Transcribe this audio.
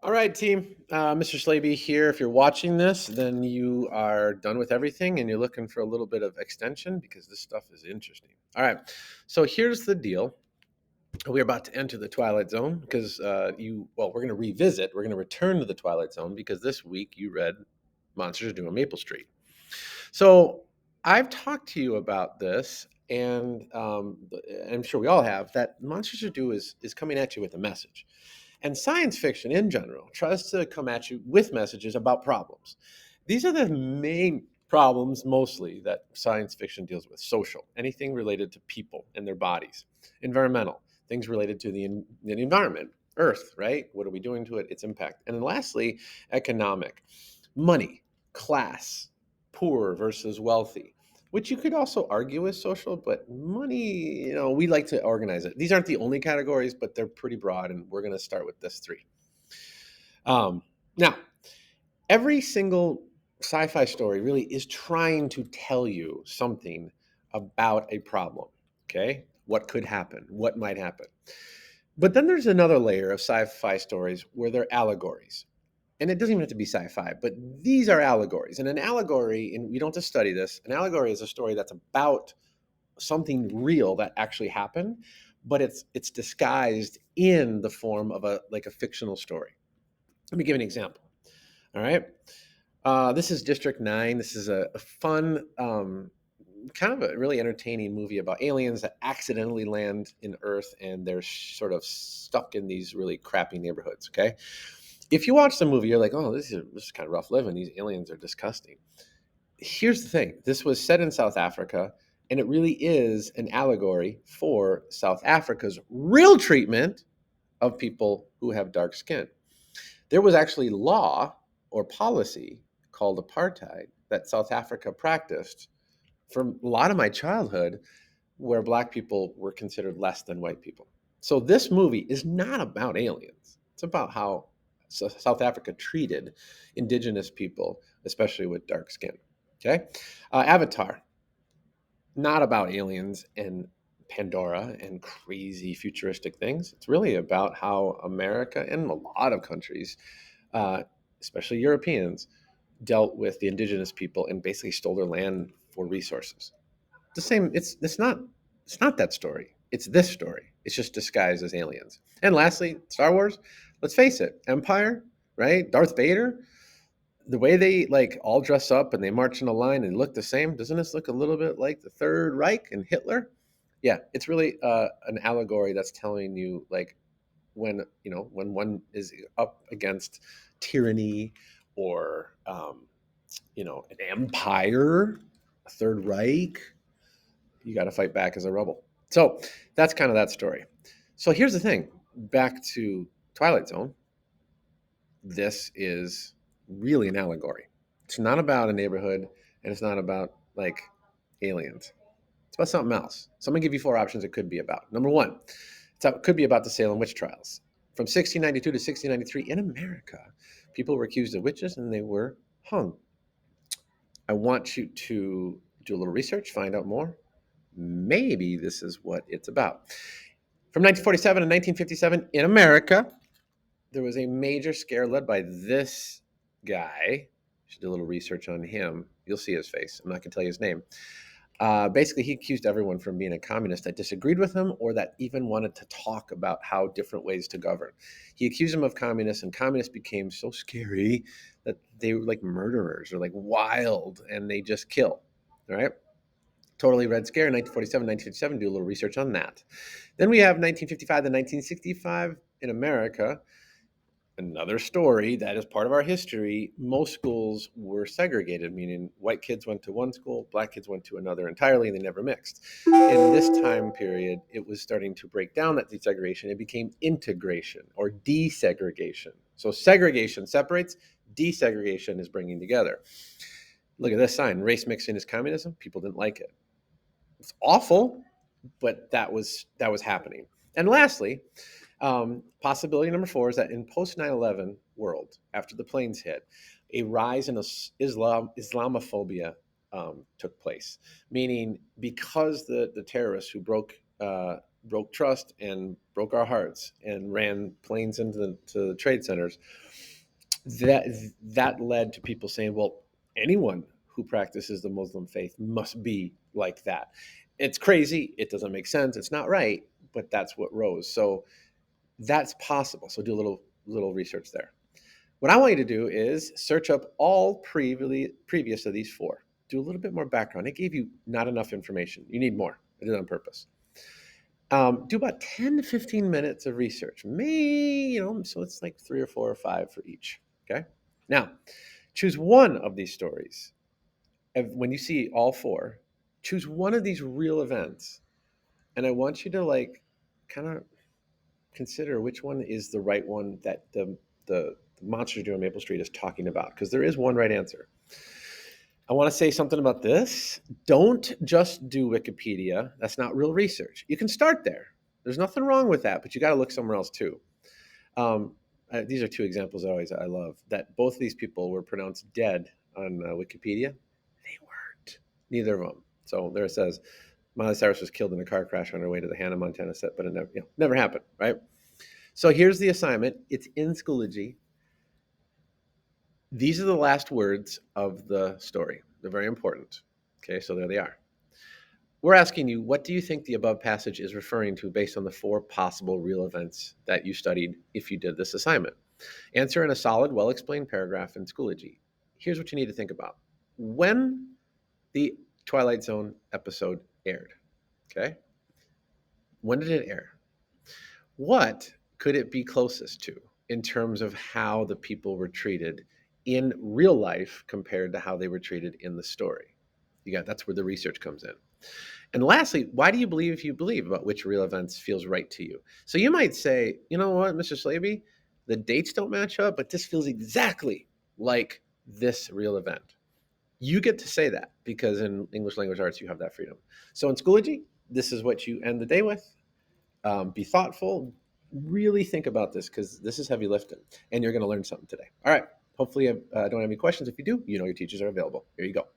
All right, team. Mr. Slaby here. If you're watching this, then you are done with everything and you're looking for a little bit of extension because this stuff is interesting. All right. So here's the deal. We're about to enter the Twilight Zone because we're going to revisit, we're going to return to the Twilight Zone because this week you read Monsters Do on Maple Street. So I've talked to you about this, and I'm sure we all have, that Monsters Do is coming at you with a message. And science fiction in general tries to come at you with messages about problems. These are the main problems mostly that science fiction deals with: social, anything related to people and their bodies; environmental, things related to the environment, Earth, right? What are we doing to it? Its impact. And then lastly, economic, money, class, poor versus wealthy, which you could also argue is social, but money, we like to organize it. These aren't the only categories, but they're pretty broad, and we're going to start with this three. Now, every single sci-fi story really is trying to tell you something about a problem. Okay, what could happen, what might happen. But then there's another layer of sci-fi stories where they're allegories. And it doesn't even have to be sci-fi, but these are allegories. And an allegory, and we don't have to study this, an allegory is a story that's about something real that actually happened, but it's disguised in the form of a fictional story. Let me give an example. All right. This is District 9. This is a fun, kind of a really entertaining movie about aliens that accidentally land in Earth and they're sort of stuck in these really crappy neighborhoods. Okay. If you watch the movie, you're like, oh, this is kind of rough living. These aliens are disgusting. Here's the thing: this was set in South Africa, and it really is an allegory for South Africa's real treatment of people who have dark skin. There was actually law or policy called apartheid that South Africa practiced for a lot of my childhood, where black people were considered less than white people. So this movie is not about aliens. It's about how South Africa treated indigenous people, especially with dark skin. Okay. Avatar, not about aliens and Pandora and crazy futuristic things. It's really about how America and a lot of countries, uh, especially Europeans, dealt with the indigenous people and basically stole their land for resources. The same. It's not that story. It's this story. It's just disguised as aliens. And lastly, Star Wars. Let's face it, Empire, right? Darth Vader, the way they like all dress up and they march in a line and look the same, doesn't this look a little bit like the Third Reich and Hitler? Yeah, it's really an allegory that's telling you, like, when one is up against tyranny or an empire, a Third Reich, you got to fight back as a rebel. So that's kind of that story. So here's the thing: back to Twilight Zone. This is really an allegory. It's not about a neighborhood, and it's not about like aliens. It's about something else. So I'm gonna give you four options it could be about. Number one, it could be about the Salem witch trials. From 1692 to 1693 in America, people were accused of witches and they were hung. I want you to do a little research, find out more. Maybe this is what it's about. From 1947 to 1957 in America, there was a major scare led by this guy. You should do a little research on him. You'll see his face. I'm not going to tell you his name. Basically, he accused everyone from being a communist that disagreed with him or that even wanted to talk about how different ways to govern. He accused them of communists, and communists became so scary that they were like murderers or like wild, and they just kill. All right. Totally Red Scare, 1947, 1957. Do a little research on that. Then we have 1955 to 1965 in America. Another story that is part of our history. Most schools were segregated, meaning white kids went to one school, black kids went to another entirely, and they never mixed. In this time period, it was starting to break down that desegregation. It became integration or desegregation. So segregation separates, desegregation is bringing together. Look at this sign: race mixing is communism. People didn't like it. It's awful, but that was happening. And lastly, possibility number four is that in post 9/11 world, after the planes hit, a rise in Islamophobia took place, meaning because the terrorists who broke broke trust and broke our hearts and ran planes into the trade centers, that that led to people saying, well, anyone who practices the Muslim faith must be like that. It's crazy. It doesn't make sense. It's not right, but that's what rose. So that's possible. So do a little research there. What I want you to do is search up all previous to these four. Do a little bit more background. It gave you not enough information. You need more. I did it on purpose. Do about 10 to 15 minutes of research. So it's like 3 or 4 or 5 for each. Okay. Now, choose one of these stories. When you see all four, choose one of these real events. And I want you to like kind of consider which one is the right one that the monster on Maple Street is talking about, because there is one right answer. I want to say something about this. Don't just do Wikipedia. That's not real research. You can start there. There's nothing wrong with that, but you got to look somewhere else too. These are two examples I love, that both of these people were pronounced dead on Wikipedia. They weren't. Neither of them. So there it says, Miley Cyrus was killed in a car crash on her way to the Hannah Montana set, but it never happened, right? So here's the assignment. It's in Schoology. These are the last words of the story. They're very important. Okay, so there they are. We're asking you, what do you think the above passage is referring to based on the 4 possible real events that you studied if you did this assignment? Answer in a solid, well-explained paragraph in Schoology. Here's what you need to think about. When the Twilight Zone episode aired, okay? When did it air? What could it be closest to in terms of how the people were treated in real life compared to how they were treated in the story? That's where the research comes in. And lastly, why do you believe about which real events feels right to you? So you might say, you know what, Mr. Slaby, the dates don't match up, but this feels exactly like this real event. You get to say that because in English language arts, you have that freedom. So in Schoology, this is what you end the day with. Be thoughtful. Really think about this, because this is heavy lifting, and you're going to learn something today. All right. Hopefully, I don't have any questions. If you do, you know your teachers are available. Here you go.